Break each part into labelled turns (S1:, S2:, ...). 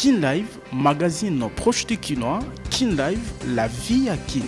S1: Kin Live, magazine proche du Kinois. Kin Live, la vie à Kin.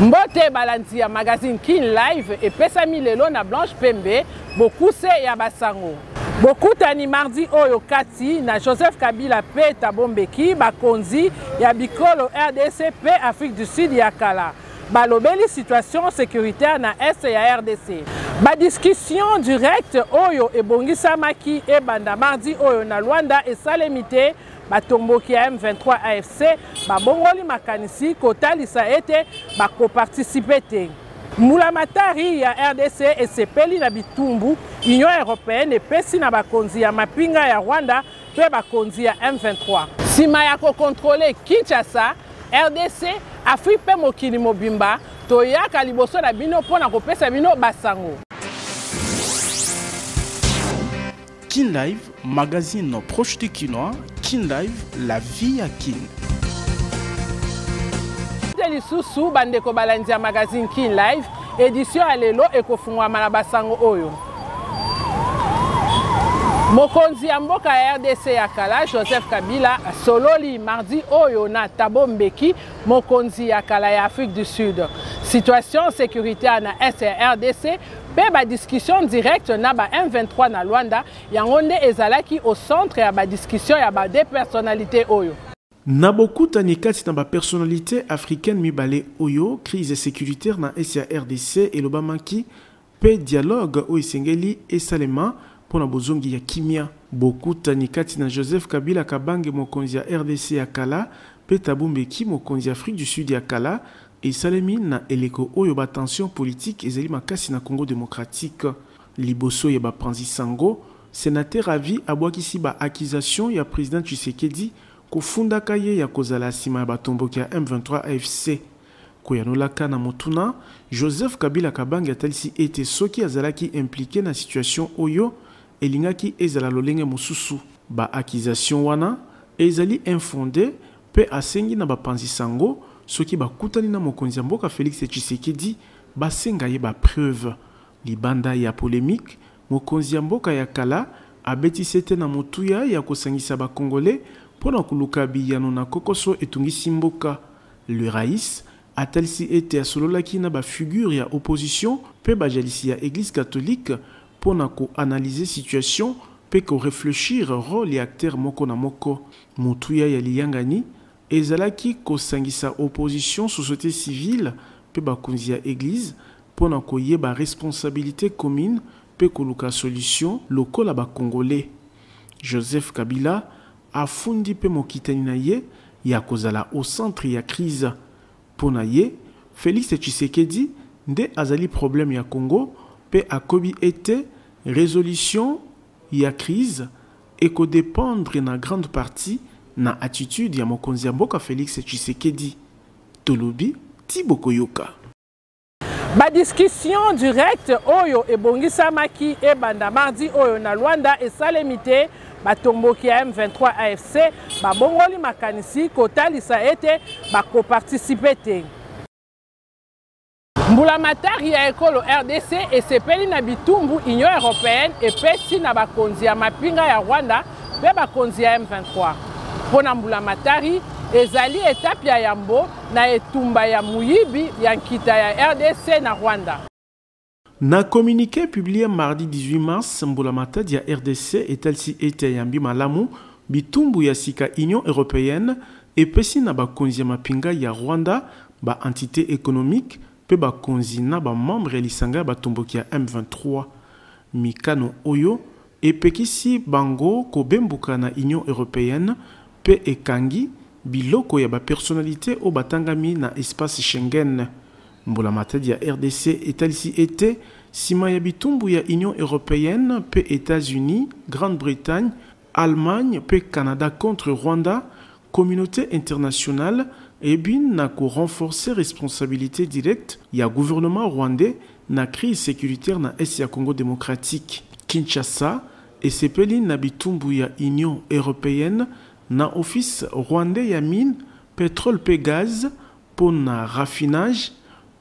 S2: Mbote balanzi ya magazine Kin Live et pesami lelo na Blanche Pembe, beaucoup se ya basango. Beaucoup tani mardi oyo kati na Joseph Kabila pe Thabo Mbeki bakonzi ya bikolo RDC pe Afrique du Sud ya kala. Balobeli situation sécuritaire na est ya RDC. Ba discussion directe oyo ebongisa maki e banda mardi oyo na Luanda et Salemite batomboki ya M23 AFC babongoli makanisi kotalisa ete bako-participe te. Mbula matari ya RDC esepeli na bitumbu Union Européenne epesi na bakonzi ya mapinga ya Rwanda pe bakonzi ya M23. Sima ya kokontrole Kinshasa, RDC afri pe mokili mobimba toyaka liboso na bino pona kopesa bino basango.
S1: Kin Live, magazine proche du Kinois. Kin Live, la vie à Kin.
S2: Lisusu bandeko balanzi ya magazine Kin Live, édition ya lelo ekofungwama na basango oyo. Mokonzi ya mboka ya RDC ya kala Joseph Kabila sololi mardi oyo na Thabo Mbeki mokonzi ya kala ya Afrique du Sud. Situation sécuritaire na est ya RDC pe ba discussion directe na ba M23 na Luanda yangonde ezalaki au centre ya ba discussion ya ba deux personnalités oyo.
S1: Nabokuta nikati na ba personnalité africaine mibale oyo crise sécuritaire na est ya RDC et lobamaki pe dialogue o isengeli esalema pona bozongi ya kimia. Bokuta nikati na Joseph Kabila Kabange mokonzi ya RDC ya kala pe Thabo Mbeki mokonzi ya Afrique du Sud ya kala et salemi na eleko oyo ba tension politique ezali makasi na Congo démocratique. Liboso ya ba Panzi Sango, sénateur avi abwakisi ba accusation ya président Tshisekedi kofunda kaye ya kozala sima ya batomboki ya M23 AFC. Koyanolaka na motuna, Joseph Kabila Kabange atalisi ete soki azalaki impliqué na situation oyo elingaki ezala lolenge mosusu. Ba accusation wana ezali infondé pe asengi na bapanzi sango soki bakutani na mokonzi ya mboka Félix Tshisekedi basenga ye ba preuve. Libanda ya polémique, mokonzi ya mboka ya kala abetisi ete na motuya ya kosangisa ba Congolais pona kuluka biyano na kokoso etungisi mboka. Le Raïs atalisi ete asololaki na ba figure ya opposition pe bajalisi ya église catholique pona ko analyser situation pe ko réfléchir rôle ya acteur moko na moko. Motuya ya liyangani ezalaki kosangisa opposition société civile pe bakonzi ya église pona ko yeba responsabilité commune pe koluka solution lokola ba Congolais. Joseph Kabila afundi pe mokitani na ye ya kozala au centre ya crise. Pona ye, Félix Tshisekedi nde azali problème ya Congo pe akobi ete résolution ya crise et ko dépendre na grande partie na attitude ya mokonzi ya mboka Félix Tshisekedi. Tolobi Tiboko Yoka.
S2: Ba discussion directe oyo ebongisa maki e banda mardi oyo na Luanda et Salemite batomboki ya M23 AFC babongoli makanisi kotalisa ete bako-participe te. Mbula matari ya ekolo RDC esepeli na bitumbu Union Européenne epesi na bakonzi ya mapinga ya Rwanda pe bakonzi ya M23. Pona mbula matari ezali etape ya yambo na etumba ya muyibi ya nkita ya RDC na Rwanda.
S1: Na communiqué publié mardi 18 mars, Mbula matadi ya RDC etalisi ete yambi malamu bitumbu ya sika Union Européenne epesi na bakonzi ya mapinga ya Rwanda ba entité économique pe bakonzi na ba membre ya lisanga ya batomboki ya M23. Mikano oyo epekisi bango kobembuka na Union Européenne pe ekangi biloko ya ba personnalité o batangami na espace Schengen. Mbula matadi ya RDC etalisi ete sima ya bitumbu ya Union Européenne pe États-Unis, Grande-Bretagne, Allemagne pe Canada contre Rwanda, communauté internationale ebin na ko renforcer responsabilité directe ya gouvernement rwandais na crise sécuritaire na est ya Congo démocratique. Kinshasa esepeli na bitumbu ya Union Européenne na office rwandais ya mine, pétrole pe gaz pour na raffinage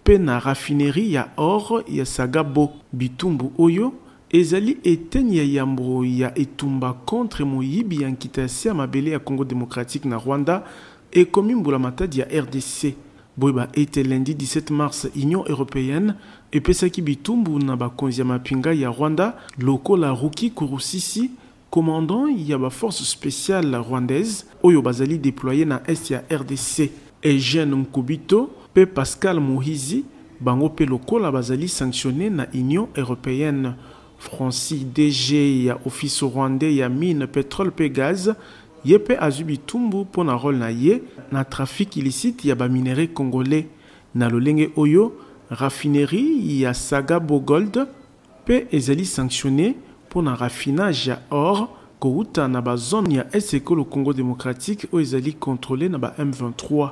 S1: pe na raffinerie ya or ya Sagabo. Bitumbu oyo ezali eteni ya yambo ya etumba contre moyibi ya nkitasi ya mabele ya Congo démocratique na Rwanda ekomi mbula matadi ya RDC. Boyeba ete lundi 17 mars Union européenne epesaki bitumbu na bakonzi ya mapinga ya Rwanda lokola Ruki Kurusisi, commandant ya ba force spéciale rwandaise oyo bazali déployé na est ya RDC. Eugène Nkubito pe Pascal Muhizi bango pe lokola bazali sanctionné na Union européenne. Francis DG ya office rwandais ya mine pétrole pe gaz yepe azubi tumbu pona rôle na ye na trafic illicite ya ba minerais congolais na lolenge oyo raffinerie ya Sagabo Gold pe ezali sanctionné pona raffinage ya or kouta na ba zone ya Esekolo Congo démocratique o ezali contrôlé na ba M23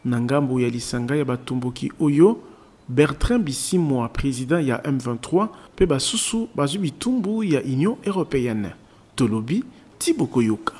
S1: na ngambo ya lisanga ya batumboki oyo Bertrand Bisimwa, président ya M23, pe basusu bazubi tumbu ya Union européenne. Tolobi, Tiboko Yoka.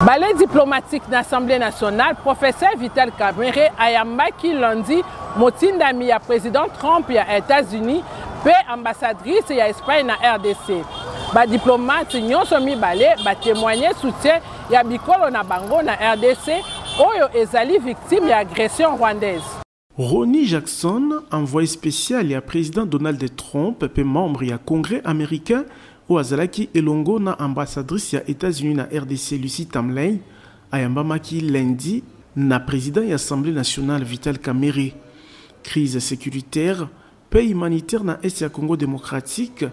S2: Balai diplomatique d'Assemblée nationale, professeur Vital Kamerhe ayambaki lundi motindami ya président Trump ya États-Unis pe ambassadrice ya Espagne na RDC. Ba diplomate nyonso mibale ba témoigner soutien ya bikolo na bango na RDC oyo ezali victime ya agression rwandaise.
S1: Ronnie Jackson, envoyé spécial et président Donald Trump, et membre du Congrès américain, ou Azalaki Elongo, na ambassadrice des États-Unis na RDC Lucie Tamley, ayambamaki lundi, na président de l'Assemblée nationale Vital Kamerhe. Crise sécuritaire, paix humanitaire na Est ya Congo démocratique,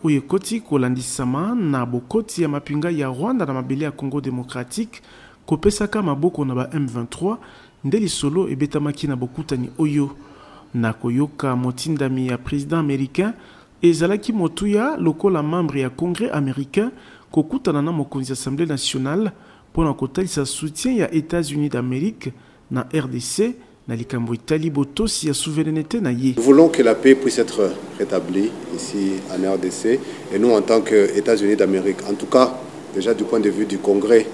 S1: ou yekoti kolandisama na bokoti ya mapinga ya Rwanda na mabele ya Congo démocratique, kopesaka maboko na ba M23, ndeli solo ebetamaki na bokutani oyo na koyoka motindami ya président américain ezalaki motuya lokola membre ya congrès américain kokutana na mokonzi assemblée nationale pona kotalisa soutien ya États-Unis d'Amérique na RDC na likambo itali botosi ya souveraineté na ye.
S3: Nous voulons que la paix puisse être rétablie ici en RDC et nous en tant que États-Unis d'Amérique, en tout cas déjà du point de vue du congrès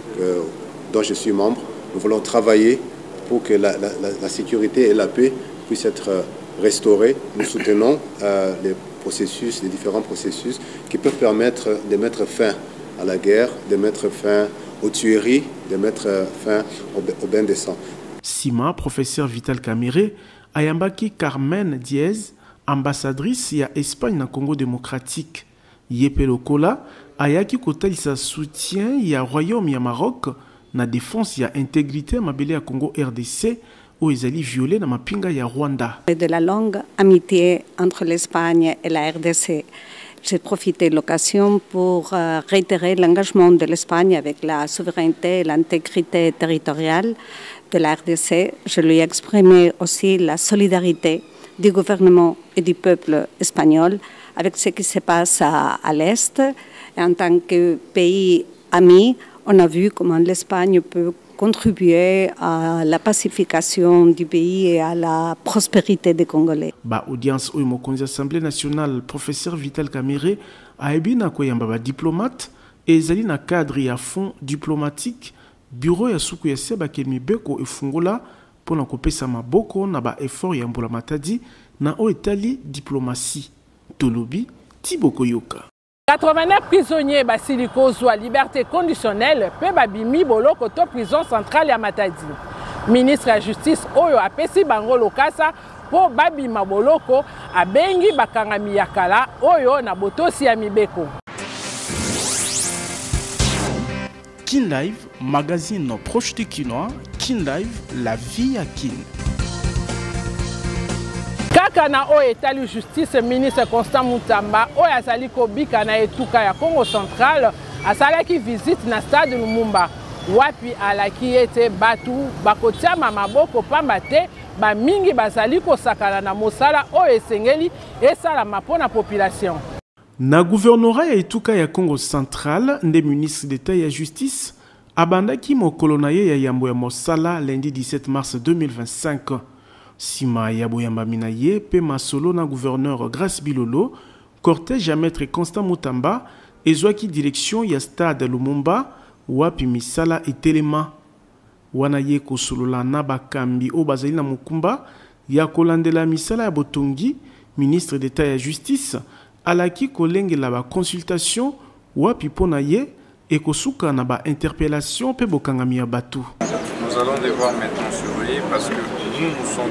S3: dont je suis membre, nous voulons travailler pour que la sécurité et la paix puissent être restaurées. Nous soutenons les différents processus qui peuvent permettre de mettre fin à la guerre, de mettre fin aux tueries, de mettre fin au bain de sang.
S1: Sima, professeur Vital Kamerhe, ayambaki Carmen Diez, ambassadrice ya Espagne na Congo démocratique. Yepe lokola, ayaki kotalisa soutien ya Royaume ya Maroc na défense ya intégrité mabele ya Congo RDC où ils allaient violer na mapinga ya Rwanda.
S4: De la longue amitié entre l'Espagne et la RDC, j'ai profité de l'occasion pour réitérer l'engagement de l'Espagne avec la souveraineté et l'intégrité territoriale de la RDC. Je lui ai exprimé aussi la solidarité du gouvernement et du peuple espagnol avec ce qui se passe à l'Est. Et en tant que pays ami, on a vu comment l'Espagne peut contribuer à la pacification du pays et à la prospérité des Congolais.
S1: Ba audience au mokonzi Assemblée nationale, professeur Vital Kamerhe a ebina koyamba ba diplomate et ezali na cadre ya fond diplomatique bureau ya suku ya seba kemibeko efungola pona kopesa maboko na ba effort ya mbula matadi na o etali diplomatie. Tolobi Tiboko Yoka.
S2: 89 prisonniers basiliko zwa liberté conditionnelle pe babimi boloko to prison centrale ya Matadi. Ministre ya justice oyo apesi bango lokasa po babima boloko abengi bakangami ya kala oyo na botosi ya mibeko.
S1: Kin Live, magazine proche du Kinois. Kin Live, la vie à Kin.
S2: Kaka na oyo etali justice ministre Constant Mutamba oyo azali kobika na etuka ya Congo Central asalaki visite na stade Lumumba wapi alaki ete batu bakotiama maboko pamba te bamingi bazali kosakana na mosala oyo esengeli esalama mpona population.
S1: Na gouvernorat ya etuka ya Congo Central nde ministre d'État ya justice abandaki mokolo na ye ya yambo ya mosala lundi 17 mars 2025. Sima ya boyamba minaye pe masolo na gouverneur Grace Bilolo, cortège à maître Constant Mutamba ezwaki direction ya stade Lumumba wapi misala etelema. Wana ye kosolola na bakambi o bazali na mukumba ya kolandela misala ya botongi, ministre d'État ya justice alaki kolengela ba consultation wapi pona ye et kosuka na ba interpellation pe bokangami ya batu.
S5: Nous allons devoir maintenant surveiller parce que nous sentons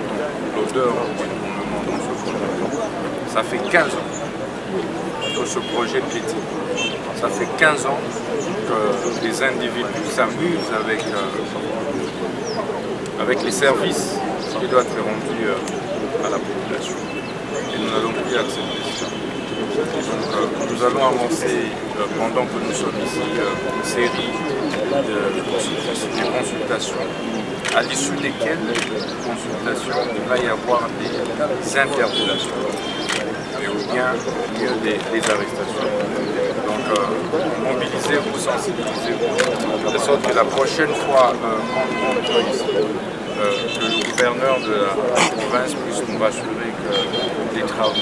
S5: l'odeur du tournement dans ce projet. Ça fait 15 ans que ce projet piétine. Ça fait 15 ans que les individus s'amusent avec les services qui doivent être rendus à la population. Et nous n'allons plus accepter ça. Donc, nous allons avancer pendant que nous sommes ici une série de consultations à l'issue desquelles il va y avoir des interpellations ou bien des arrestations. Donc mobiliser ou sensibiliser de sorte que la prochaine fois quand on est ici, que le gouverneur de la province puisse nous rassurer que les travaux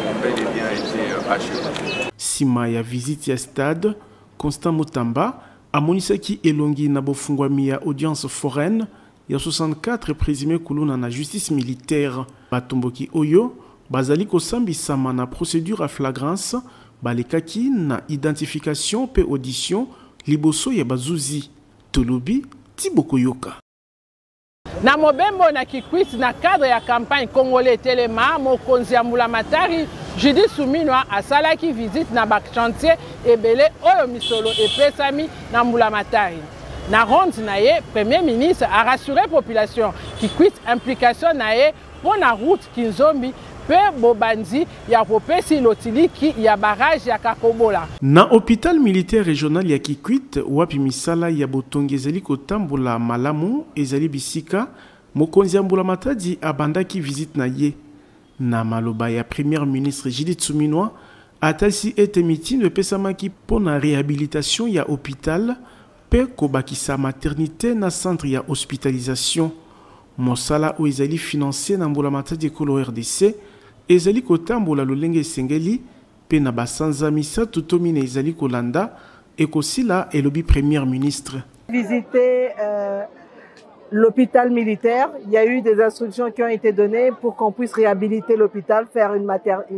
S5: ont bel et bien été achevés.
S1: Sima ya visite ya stade, Constant Mutamba amonisaki elongi na bofungwami ya audience foraine ya 64 présumé kuluna na justice militaire. Batomboki oyo bazali kosambisama na procédure à flagrance balekaki na identification pe audition liboso ya bazuzi. Tolobi Tiboko Yoka.
S2: Na mobembo na Kikwit na cadre ya campagne congolais Telema mokonzi ya Mbulamatari Judith Suminwa asalaki visite na bak chantier ebele oyo misolo epesami na Mbulamatari. Na ronde na ye, Premier ministre a rassuré population Kikwit implication na ye pour na route Kinzombi pe bobanzi ya popesi lotiliki ya barrage ya Kakobola.
S1: Na hôpital militaire régional ya Kikwit wapi misala ya botongi ezali kotambola malamu ezali bisika mokonzi ya Mbulamatadi abandaki visite na ye. Na maloba ya Premier ministre Judith Suminwa atalisi ete mitino epesamaki pona réhabilitation ya hôpital pe kobakisa maternité na centre ya hospitalisation. Mosala o ezali financé na Mbulamatadi kolo RDC ezali kotambola lolenge esengeli pe na basanza misato tomine ezali kolanda ekosila elobi Premier ministre.
S6: Visiter l'hôpital militaire, il y a eu des instructions qui ont été données pour qu'on puisse réhabiliter l'hôpital, faire une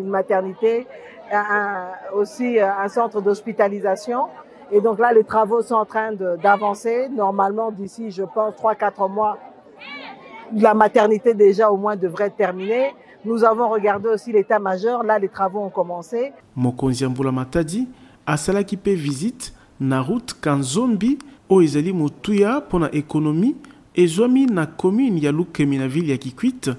S6: maternité, aussi un centre d'hospitalisation. Et donc là, les travaux sont en train d'avancer. Normalement, d'ici, je pense, 3-4 mois, la maternité déjà au moins devrait être terminée. Nous avons regardé aussi l'état-major. Là, les travaux ont commencé.
S1: Mokonzi Mbulamatadi asalaki pe visite na route Kanzombi o ezali motuya pona économie ezwami na commune ya Lukemi na ville ya Kikwit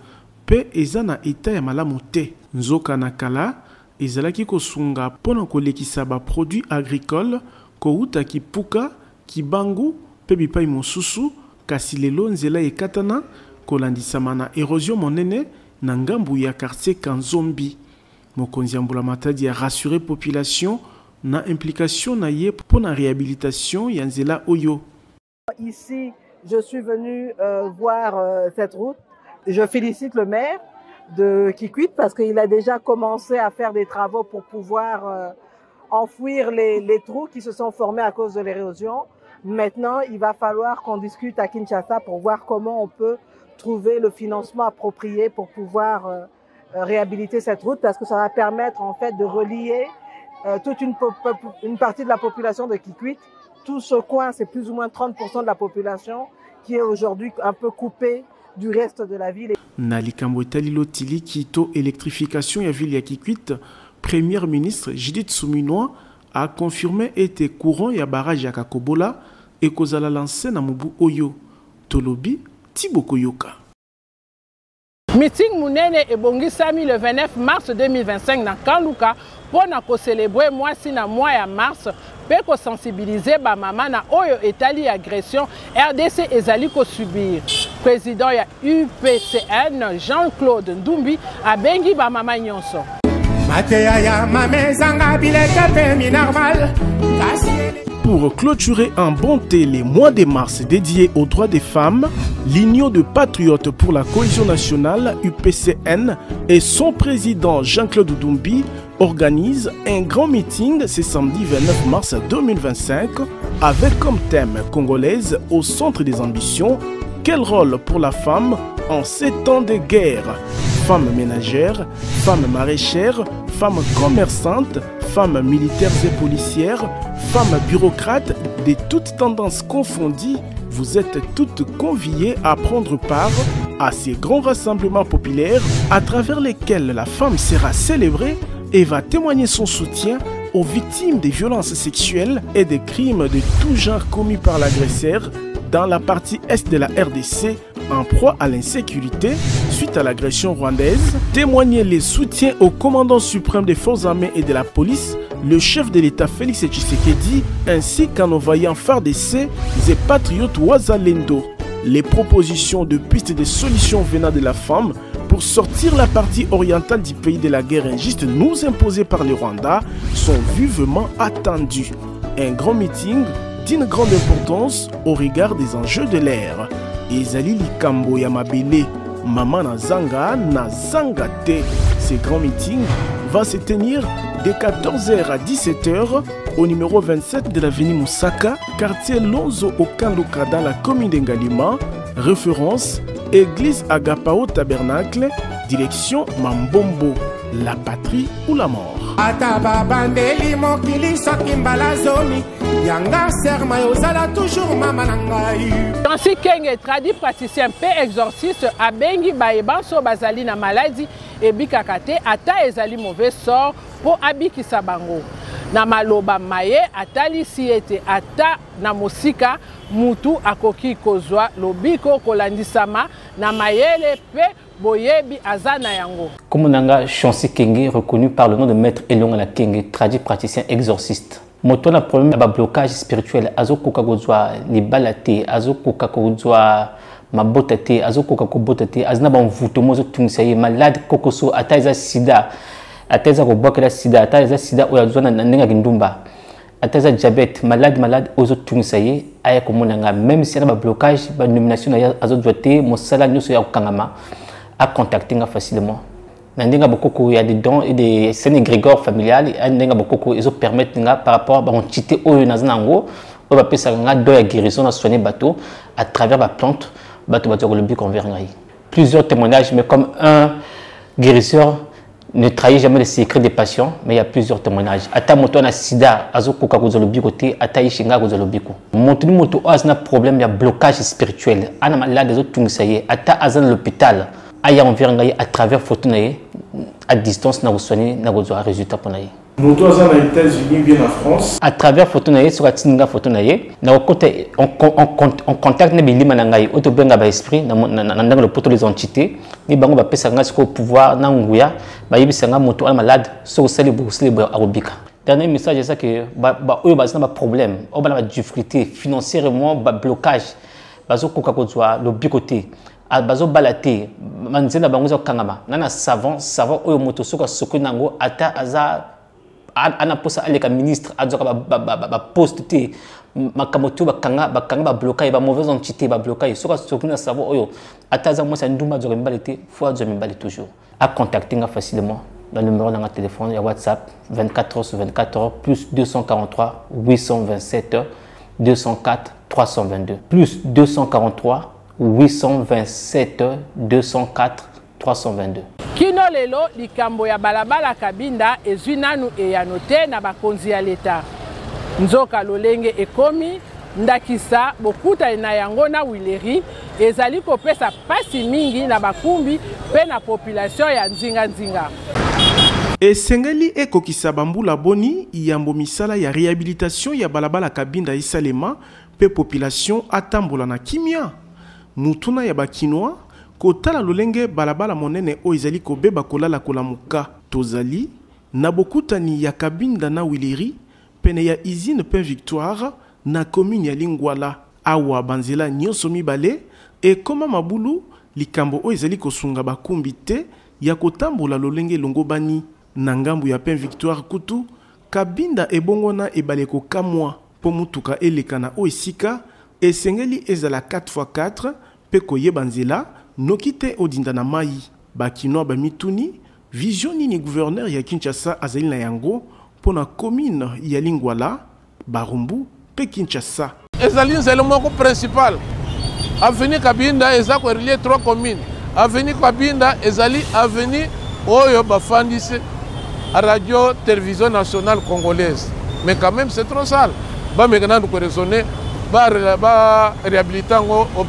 S1: pe eza na eta ya malamu te. Nzoka na kala ezalaki kosunga pona kolekisa ba produits agricoles kouta kipuka kibangu pe bipai mosusu kasi lelo nzela ekatana kolandisama na érosion monene na ngambu ya quartier Kanzombi. Mokonzi Mbulamatadi a rassuré population na implication na ye pour la réhabilitation ya nzela oyo.
S6: Ici, je suis venu voir cette route. Je félicite le maire de Kikwit parce qu'il a déjà commencé à faire des travaux pour pouvoir enfouir les trous qui se sont formés à cause de l'érosion. Maintenant, il va falloir qu'on discute à Kinshasa pour voir comment on peut trouver le financement approprié pour pouvoir réhabiliter cette route parce que ça va permettre en fait de relier toute une partie de la population de Kikwit. Tout ce coin, c'est plus ou moins 30% de la population qui est aujourd'hui un peu coupée du reste de la ville.
S1: Nalikambo etali lotili kito électrification ya ville ya Kikwit, Premier ministre Judith Suminwa a confirmé été courant ya barrage ya Kakobola et kozala lancé na mubu oyo. Tolobi Tiboko Yoka.
S2: Meeting munene ebongisami le 29 mars 2025 na Kanluka pour na célébrer mois na mois ya mars pe ko sensibiliser ba mama na oyo etali agression RDC ezali ko subir. Président ya UPCN Jean-Claude Ndumbi abengi ba mama nyonso.
S1: Pour clôturer en bonté les mois de mars dédiés aux droits des femmes, l'Union de patriotes pour la cohésion nationale, UPCN, et son président Jean-Claude Ndumbi organisent un grand meeting ce samedi 29 mars 2025 avec comme thème congolaise au centre des ambitions, quel rôle pour la femme en ces temps de guerre? femmes ménagères, femmes maraîchères, femmes commerçantes, femmes militaires et policières, femmes bureaucrates, de toutes tendances confondues, vous êtes toutes conviées à prendre part à ces grands rassemblements populaires à travers lesquels la femme sera célébrée et va témoigner son soutien aux victimes des violences sexuelles et des crimes de tout genre commis par l'agresseur dans la partie est de la RDC en proie à l'insécurité suite à l'agression rwandaise. Témoigner les soutiens au commandant suprême des forces armées et de la police, le chef de l'État Félix Tshisekedi, ainsi qu'à nos vaillants FARDC et patriotes Wazalendo. Les propositions de pistes de solutions venant de la femme pour sortir la partie orientale du pays de la guerre injuste nous imposée par le Rwanda sont vivement attendues. Un grand meeting d'une grande importance au regard des enjeux de l'ère. Ezali likambo ya mabele, mama na zanga te. Ce grand meeting va se tenir de 14h à 17h au numéro 27 de l'avenue Moussaka, quartier Lonzo au Kandoka dans la commune d'Engalima. Référence Église Agapao Tabernacle, direction Mambombo, la patrie ou la mort.
S2: Nancy Kenge, traduit praticien P exorciste, abengi baebanso bazali na maladie et bikakate ata ezali mauvais sort pour abikisa bango. Na maloba maye atali siete ata na mosika mutu akoki kozwa lobiko kolandisama na mayele pe boyebi azana yango.
S7: Comme Nanga Nancy Kenge, reconnu par le nom de maître Elongala Kenge, traduit praticien exorciste. Moto na problème de blocage spirituel, azo koka kozwa libalate, azo koka kozwa mabotate, azo koka kobotate, azna ba mvutomo zo tunisaye malade kokoso ataiza sida, ataiza kobokela sida, ataiza sida oyazwa na ndenga kindumba, ataiza diabète, malade ozo tunisaye aya komona nga même si na ba blocage ba nomination ya azo doité mosala nyoso ya kokangama a contacter nga facilement. Nandenga bokoko il y a des dons et des scènes égrégores familiales nandenga bokoko ils permettent nga par rapport à entité oyo nazanango o ba pesa nga do ya guérison na soigner bateau à travers la plante bateau le but convert ngai. Plusieurs témoignages mais comme un guérisseur ne trahit jamais les secrets des patients mais il y a plusieurs témoignages. Ata moto na sida azoko ka kozolo bikote ata ishinga kozolo biko. Moto azna problème il y a blocage spirituel. Ana malade des autres tungisaye ata azan l'hôpital. Aya on vient à travers photo à distance na soigner na un résultat pour naïe.
S1: Moto aux États-Unis bien en France.
S7: À travers photo naïe sur la tinga photo naïe na côté on contacte ne bilima na ngai auto benga ba esprit na le poto les entités ni bango ba pesa nga siko pouvoir na nguya ba yebisa nga moto al malade so célébrer arobika. Dernier message c'est ça que ba oyo ba na problème o ba na difficulté financièrement ba blocage bazo koka kozwa le bicoté bazo balate manzena bango kangama nana savant oyo moto soka sokonango ata aza ana posa aleka ministre azoka ba poste te makamoto bakanga ba bloquer ba mauvaise entité ba bloquer soka sokona savant oyo ata aza mo sa nduma zo mbalete fois zo mbale toujours à contacter nga facilement dans le numéro de notre téléphone et WhatsApp 24h/24h plus 243 827 204 322 plus 243 827 204 322.
S2: Kino lelo likambo ya balabala Kabinda ezwinanu eyanote na bakonzi ya leta. Nzoka lolenge ekomi ndakisa bokuta na yango na wileri ezali kopesa pasi mingi na bakumbi pe na population ya nzinga.
S1: Esengeli ekokisa bambula boni yambo misala ya réhabilitation ya balabala Kabinda isalema pe population atambola na kimia. Mutuna ya bakinoa kotala lolenge balabala monene o ezali kobeba kolala kolamuka tozali na bokutani ya Kabinda na wileri pene ya usine Pain Victoire na commune ya Lingwala awa banzela nyonso mibale e koma mabulu likambo o ezali kosunga bakumbi te ya kotambola lolenge longo bani na ngambu ya Pain Victoire kutu Kabinda ebongona ebale kokamwa po mutuka elekana o esika esengeli ezala 4x4 pe koyeba nzela nokite odinda na mai bakinoa bamituni vision nini gouverneur ya Kinshasa azali na yango pona commune ya Lingwala Barumbu pe Kinshasa.
S8: Ezali nzela moko principal avenue Kabinda eza ko relier 3 communes Avenue Kabinda ezali avenue oyo bafandisi radio télévision nationale congolaise. Mais quand même c'est trop sale. Ba maintenant nous raisonner ba réhabiliter au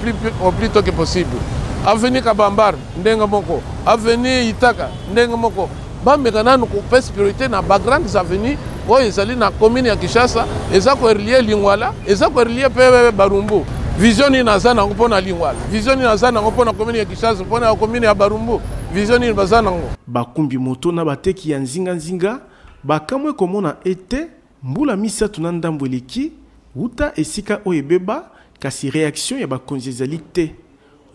S8: plus tôt que possible. Avenue Kabambar ndenga moko, avenue Itaka ndenga moko. Ba maintenant nous couper priorité na ba grandes avenues oyo ezali na commune ya Kinshasa, eza ko relier Lingwala, eza ko relier pe Barumbu. Vision ni nazana ngopona Lingwala, vision ni nazana ngopona commune ya Kinshasa, pona commune ya Barumbu, vision ni bazana ngo.
S1: Bakumbi moto na bateki ya nzinga bakamwe komona ete mbula misatu na ndambo eleki uta esika oyebeba kasi réaction ya bakonzi ezali te.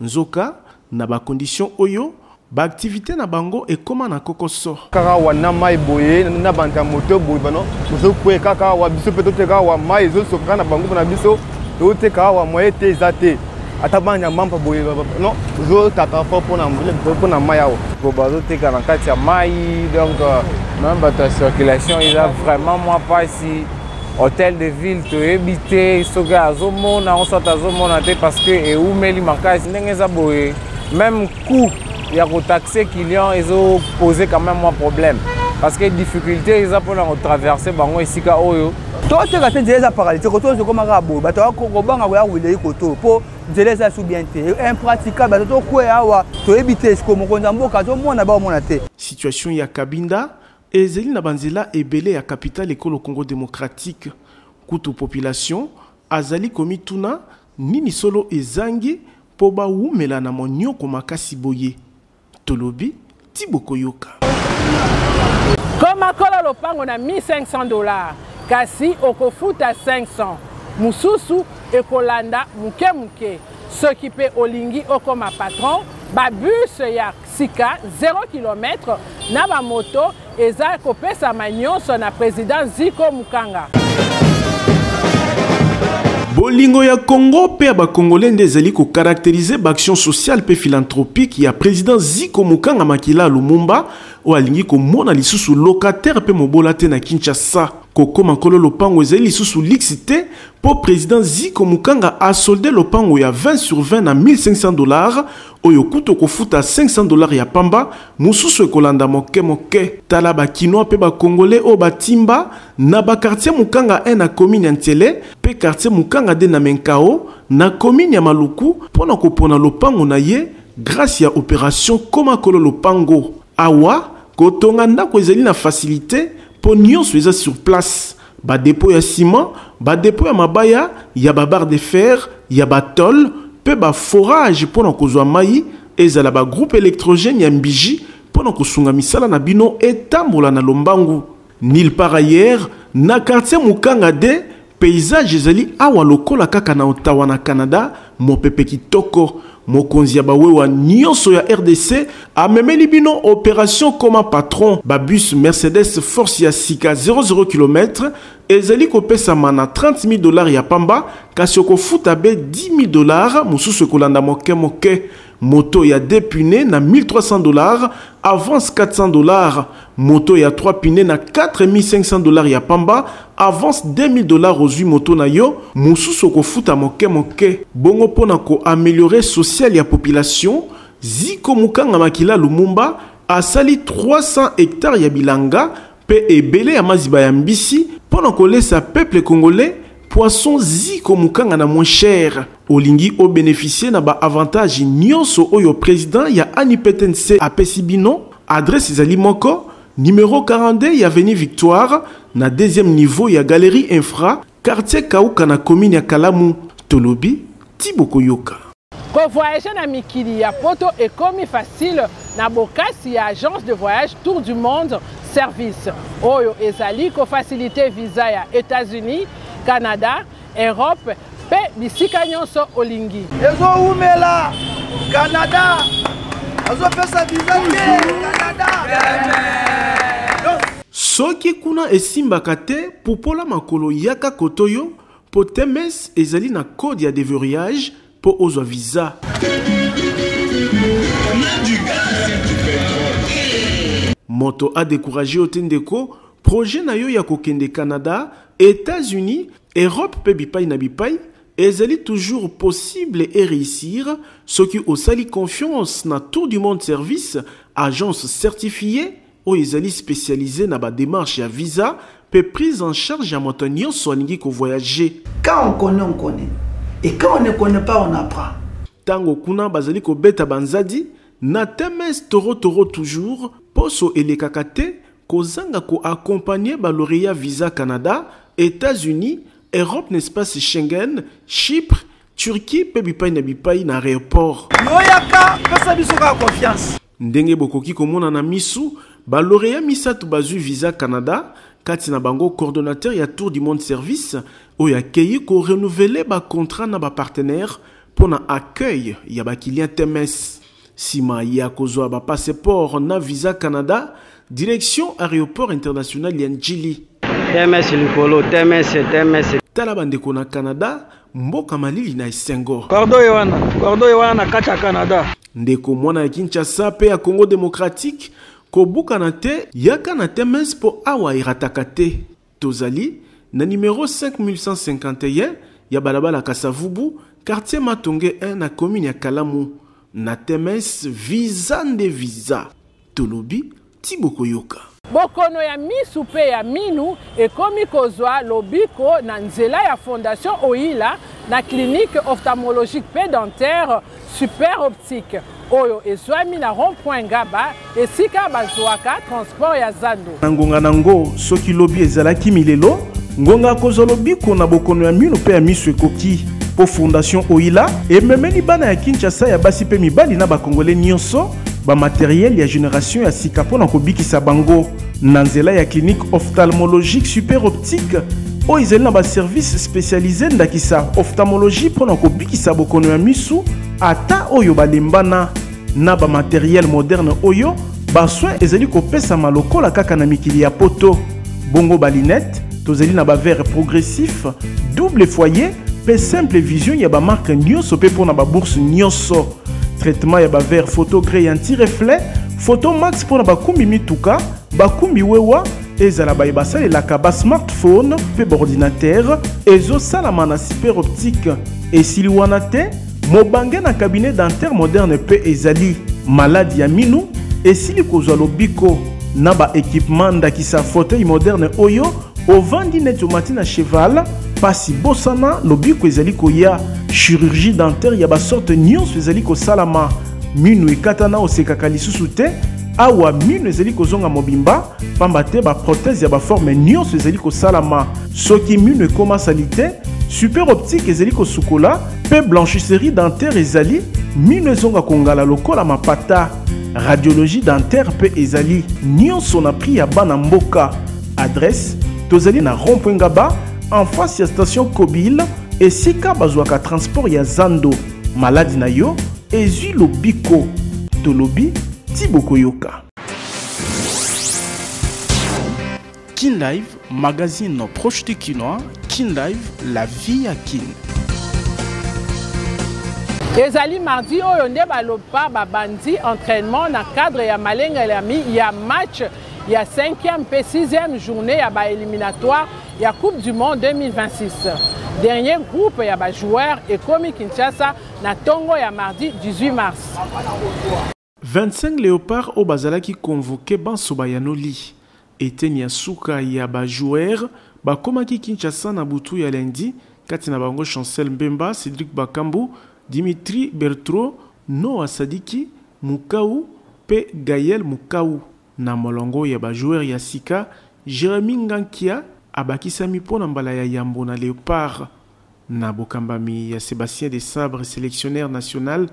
S1: Nzoka na ba condition oyo ba activité na bango ekoma na kokoso.
S9: Kaka wana mai boye na banta moto boye bano muso kwe kaka wa biso peto te kaka wa mai zo soka na bango na biso to te kaka wa moye te zate atabanya mampa boye non zo tata fo pona mai awo ko bazo te kana kati ya mai donc même la circulation il a vraiment moi pas si hôtel de ville to habiter soga azomona on sort azomona te parce que e umeli makasi ndenge za boye même coût il y a un taxi client ils ont posé quand même un problème parce que difficulté ils ont pour traverser bango ici ka oyo
S10: toi tu as déjà paralysé quand tu comme rabo ba to ko banga wa wile koto po zeleza sou bien te impraticable ba to ko yawa to éviter ce comme konza mboka to mona ba mona te
S1: situation ya Kabinda ezeli na banzela ebele ya capitale ekolo Congo démocratique kutu population azali komituna nini solo ezangi po ba umela na monyoko makasi boye. Tolobi Tiboko Yoka.
S2: Comme akola lopango na $1,500, kasi okofuta 500. Mususu ekolanda muke. Ce qui peut olingi okoma patron, ba bus ya sika 0 km na ba moto eza kopesa manyonso na président Ziko Mukanga.
S1: Bolingo ya Congo pe ya bakongolais ndezali ko caractériser l'action sociale pe philanthropique ya président Ziko Mukanga makila Lumumba o alingi ko mona lisusu locataire pe mobola te na Kinshasa koko makolo lopango ezali lisusu lixité pour président Ziko Mukanga a soldé lopango ya 20/20 na $1,500 oyo kuto kofuta $500 ya pamba mususu ekolanda moke tala ba kinois pe ba congolais o batimba na ba quartier Mukanga na commune ya Ntele pe quartier Mukanga de na Menkao na commune ya Maluku pona kopona lopango na ye grâce ya opération koma kolo lopango awa kotonga ndako ezali na facilité po nyonso eza sur place ba dépôt ya ciment ba dépôt ya mabaya ya ba barre de fer ya ba tol pe ba forage pona kozwa mai ezala ba groupe électrogène ya mbiji pona kosunga misala na bino etambola na lombangu nil par ailleurs na quartier Mukanga de paysage ezali awa lokola kaka na Ottawa na Canada mopepe kitoko mokonzi ya bawewa nyonso ya RDC amemeli bino opération comme patron babus Mercedes force ya sika 00 km ezali kopesama na $30,000 ya pamba kasi okofuta be $10,000 mususu ekolanda moke moto ya 2 pneus na $1,300 avance $400 moto ya 3 pneus na $4,500 ya pamba avance $2,000 ozwi moto na yo mususu okofuta moke bongo pona ko améliorer social ya population Ziko Mukanga makila Lumumba asali 300 hectares ya bilanga pe ebele ya maziba ya mbisi pona ko lesa peuple congolais poisson Ziko Mukanga na moins cher olingi o bénéficier na ba avantage nyonso oyo président ya ANIPTNC apesi bino adresse ezali moko numéro 42 ya avenue Victoire na deuxième niveau ya galerie infra quartier Kauka na commune ya Kalamu Tolobi Tiboko Yoka.
S2: Ko voyager na mikili ya poto ekomi facile na bokasi ya agence de voyage Tour du Monde service oyo ezali ko faciliter visa ya États-Unis, Canada, Europe pe bisika nyonso olingi.
S10: Ezo umela Canada. Azo pesa visa Canada.
S1: Soki kuna esimbaka te popola makolo yaka kotoyo po temes ezali na code ya déverrouillage po ozwa visa. Moto a découragé otendeko projet na yo ya kokende Canada, États-Unis, Europe pe bipai na bipai ezali toujours possible et réussir ceux qui osali confiance na Tour du Monde Service, agence certifiée ou ezali spécialisée na ba démarche ya visa pe prise en charge ya moto nyonso alingi ko voyager.
S11: Quand on connaît. Et quand on ne connaît pas, on apprend.
S1: Tango kuna bazali ko beta banzadi na temes toro toujours poso elekakate kozanga ko accompagner ba lauréat visa Canada, États-Unis, Europe, n'espace Schengen, Chypre, Turquie, pe bipai na aéroport.
S11: Yoyaka pesa biso ka confiance.
S1: Ndenge bokoki komona na misu ba lauréat misatu bazu visa Canada, kati na bango coordonnateur ya Tour du Monde Service oyo akei ko renouveler ba contrat na ba partenaire pour na accueil ya ba client TMS. Sima ya kozwa ba passeport na visa Canada, direction aéroport international ya Njili.
S12: TMS likolo, TMS.
S1: Tala bandeko na Canada, mboka malili na esengo.
S12: Cordo Yohana kata Canada.
S1: Ndeko mwana ya Kinshasa pe ya Congo démocratique, kobuka na te yaka na TMS po awa irataka te. Tozali na numéro 5151 ya balabala Kasavubu, quartier Matonge 1 na commune ya Kalamu. Na TMS visa nde visa. Tolobi Tiboko Yoka.
S2: Bokono ya misu pe ya minu ekomi kozwa lobiko na nzela ya Fondation Oila na clinique ophtalmologique pédentaire super optique oyo ezwami na rond-point Ngaba esika bazwaka transport ya Zando.
S1: Ngonga nango soki lobi ezalaki milelo ngonga kozwa lobiko na bokono ya minu pe ya misu ekoki po Fondation Oila ememeli bana ya Kinshasa ya basi pe mibali na bakongole nyonso ba matériel ya génération ya sika pona kobikisa bango na nzela ya clinique ophtalmologique super optique o ezali na ba service spécialisé ndakisa ophtalmologie pona kobikisa bokono ya misu ata oyo balembana na ba matériel moderne oyo ba soin ezali kopesa malokola kaka na mikili ya poto bongo ba lunette tozali na ba verre progressif double foyer pe simple vision ya ba marque nyonso pe pona ba bourse nyonso. Traitement ya ba verre photo gré anti-reflet, photo max pour na bakumbi mituka, bakumbi wewa, ezala ba ibasa la kaba smartphone, pe ordinateur, ezo salama na super optique. Et sili wana te, mobange na cabinet dentaire moderne pe ezali maladie ya minu, et sili kozwa lobiko na ba équipement ndakisa fauteuil moderne oyo, ovandi netomati na cheval, pasi bosana lobiko ezali koya chirurgie dentaire ya ba sorte nyonso ezali ko salama minu ekatana osekaka lisusu te awa minu ezali kozonga mobimba pamba te ba prothèse ya ba forme nyonso ezali ko salama soki minu ekoma salite super optique ezali ko sukola pe blanchisserie dentaire ezali minu ezonga kongala lokola mapata radiologie dentaire pe ezali nyonso na prix ya bana mboka adresse tozali na rond-point Ngaba en face ya station Kobile et sika bazwaka transport ya Zando maladi na yo ezui lobiko tolobi Tiboko Yoka. Kin Live, magazine proche du Kinois. Kin Live, la vie à Kin.
S2: Ezali mardi oyo nde baloba babandi entraînement na cadre ya malenga lami ya match ya 5e et 6e journée ya ba éliminatoire ya Coupe du Monde 2026. Dernier groupe ya ba joueurs et Komi Kinshasa na tongo ya mardi 18 mars.
S1: 25 léopards au bazalaki convoqué Banso Bayanoli. Etenia Souka ya ba joueurs ba komaki Kinshasa na butu ya lundi kati na bango Chancel Mbemba, Cédric Bakambu, Dimitri Bertro, Noah Sadiki, Mukau pe Gaël Mukau. Na molongo ya ba joueur ya sika Jérémy Ngankia abakisami pona mbala ya yambo na léopard na bokambami ya Sébastien Desabre sélectionnaire national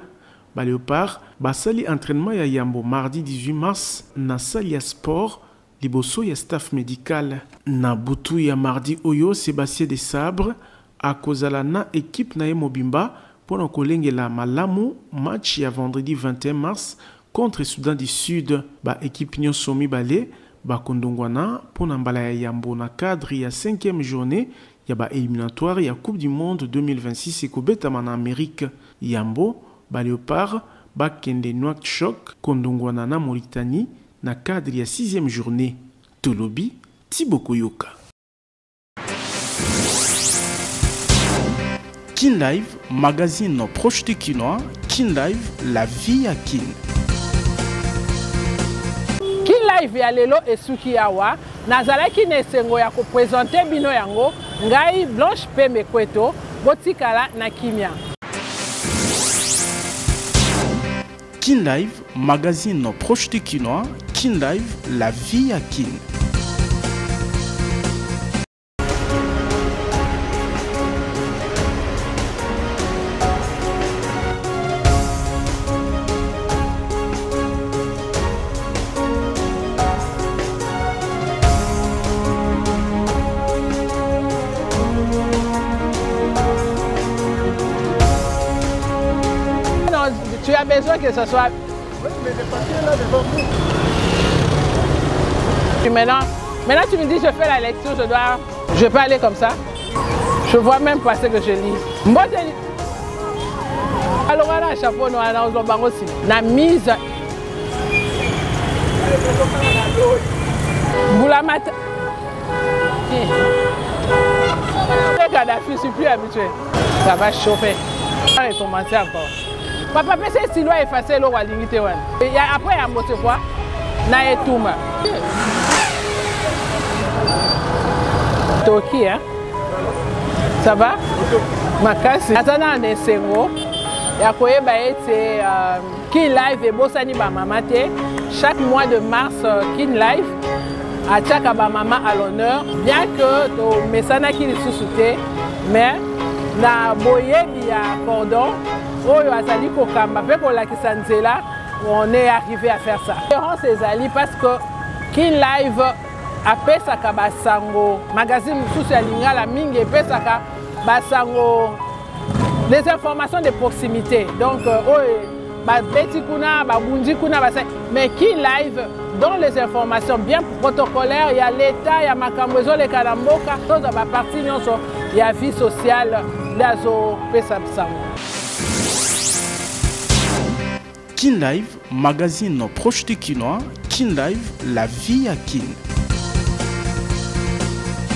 S1: ba léopard basali entraînement ya yambo mardi 18 mars na salle ya sport liboso ya staff médical na butu ya mardi oyo Sébastien Desabre akozala na équipe na ye mobimba pona kolengela malamu match ya vendredi 21 mars contre Soudan du Sud, ba équipe nyonso mibale ba kondongwana pona mbala ya yambo na cadre ya 5e journée ya ba éliminatoire ya Coupe du Monde 2026 ekobetama na Amérique. Yambo ba léopard ba kende Nouakchott kondongwana na Mauritanie na cadre ya 6e journée. Tolobi Tiboko Yoka. Kin Live, magazine proche du Kinois. Kin Live, la vie à Kin.
S2: Kin Live ya lelo esuki awa. Nazalaki nesengo ya ko présenter bino yango. Ngai Blanche Pembe Kweto, botikala na kimia.
S1: Kin Live, magazine proche du Kinois. Kin Live, la vie à Kin.
S2: Tu as besoin que ce soit...
S8: Mais les papiers là devant vous.
S2: Maintenant tu me dis je fais la lecture, je peux aller comme ça. Je vois même pas ce que je lis. Alors on a un chapeau noir, on a aussi la mise. Boulamata. Je suis plus habitué. Ça va chauffer. Ça va commencer encore. Papa, c'est si loin effacer l'eau à limiter. Après, il y a un quoi? Na etuma. Toki, hein? Ça va? Makasi. Attends, on est séro. Il y a quoi? C'est Kin Live et Bossani Bamamate. Chaque mois de mars, Kin Live a Tchaka Bamama à l'honneur. Bien que le messana qui est sous-souté, mais na boye via cordon. On est arrivé à faire ça. Ces alliés parce que Kin Live a pesaka basango magazine social lingala mingi pesaka basango des informations de proximité. Donc beti kuna babundi kuna mais Kin Live dans les informations bien protocolaires, il y a l'état, il y a makambozo le kalamboka, tout dans la partie il y a vie sociale d'azo pesa basango.
S1: Kin Live, magazine proche du Kinois. Kin Live, la vie à Kin.